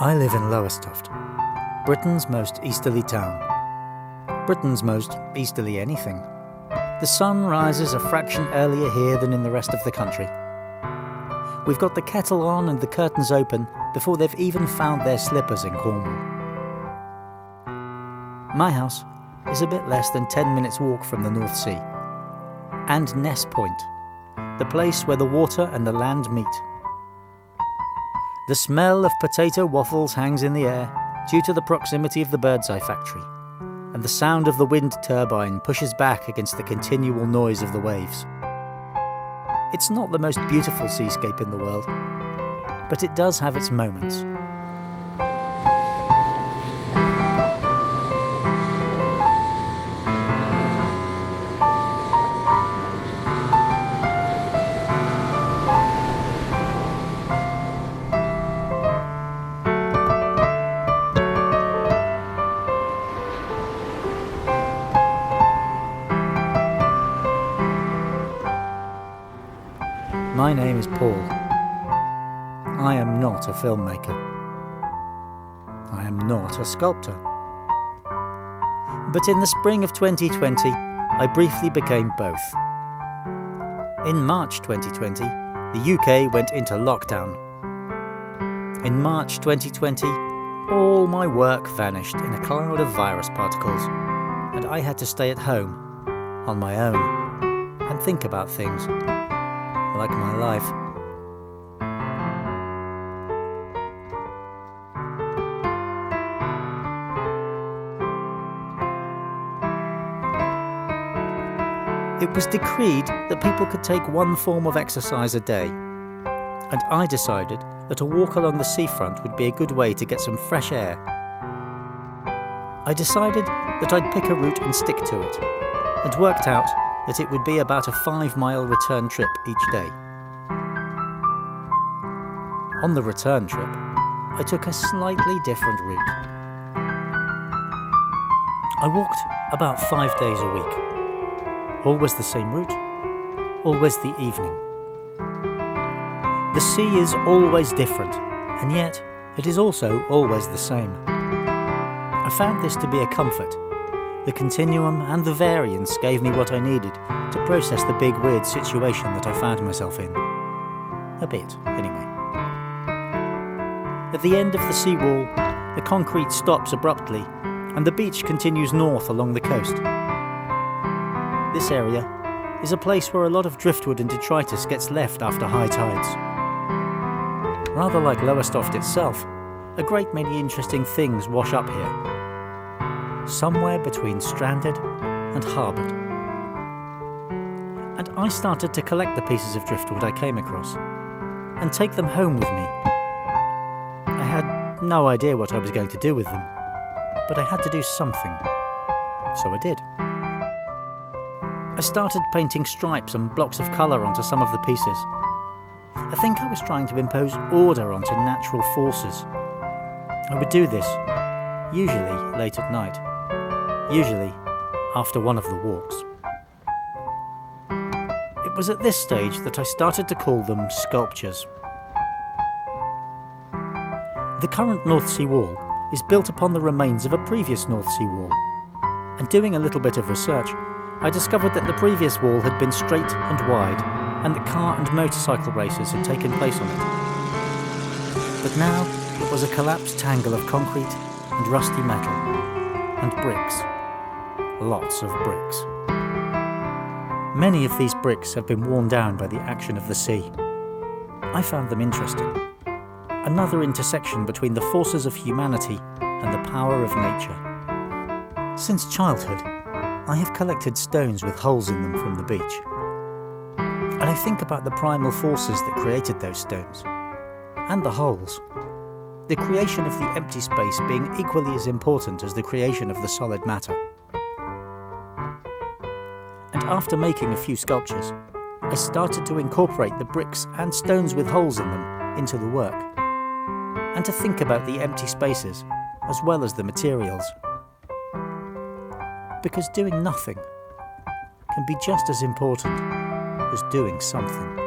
I live in Lowestoft, Britain's most easterly town. Britain's most easterly anything. The sun rises a fraction earlier here than in the rest of the country. We've got the kettle on and the curtains open before they've even found their slippers in Cornwall. My house is a bit less than 10 minutes walk from the North Sea. And Ness Point, the place where the water and the land meet. The smell of potato waffles hangs in the air due to the proximity of the Birdseye factory, and the sound of the wind turbine pushes back against the continual noise of the waves. It's not the most beautiful seascape in the world, but it does have its moments. My name is Paul. I am not a filmmaker. I am not a sculptor. But in the spring of 2020, I briefly became both. In March 2020, the UK went into lockdown. In March 2020, all my work vanished in a cloud of virus particles, and I had to stay at home, on my own, and think about things. Like my life. It was decreed that people could take one form of exercise a day, and I decided that a walk along the seafront would be a good way to get some fresh air. I decided that I'd pick a route and stick to it, and worked out that it would be about a 5-mile return trip each day. On the return trip, I took a slightly different route. I walked about 5 days a week. Always the same route, always the evening. The sea is always different, and yet it is also always the same. I found this to be a comfort. The continuum and the variance gave me what I needed to process the big weird situation that I found myself in. A bit, anyway. At the end of the seawall, the concrete stops abruptly, and the beach continues north along the coast. This area is a place where a lot of driftwood and detritus gets left after high tides. Rather like Lowestoft itself, a great many interesting things wash up here. Somewhere between stranded and harboured. And I started to collect the pieces of driftwood I came across and take them home with me. I had no idea what I was going to do with them, but I had to do something, so I did. I started painting stripes and blocks of colour onto some of the pieces. I think I was trying to impose order onto natural forces. I would do this, usually late at night. Usually after one of the walks. It was at this stage that I started to call them sculptures. The current North Sea Wall is built upon the remains of a previous North Sea Wall, and doing a little bit of research, I discovered that the previous wall had been straight and wide, and that car and motorcycle races had taken place on it. But now it was a collapsed tangle of concrete and rusty metal, and bricks. Lots of bricks. Many of these bricks have been worn down by the action of the sea. I found them interesting. Another intersection between the forces of humanity and the power of nature. Since childhood, I have collected stones with holes in them from the beach. And I think about the primal forces that created those stones. And the holes. The creation of the empty space being equally as important as the creation of the solid matter. And after making a few sculptures, I started to incorporate the bricks and stones with holes in them into the work, and to think about the empty spaces as well as the materials. Because doing nothing can be just as important as doing something.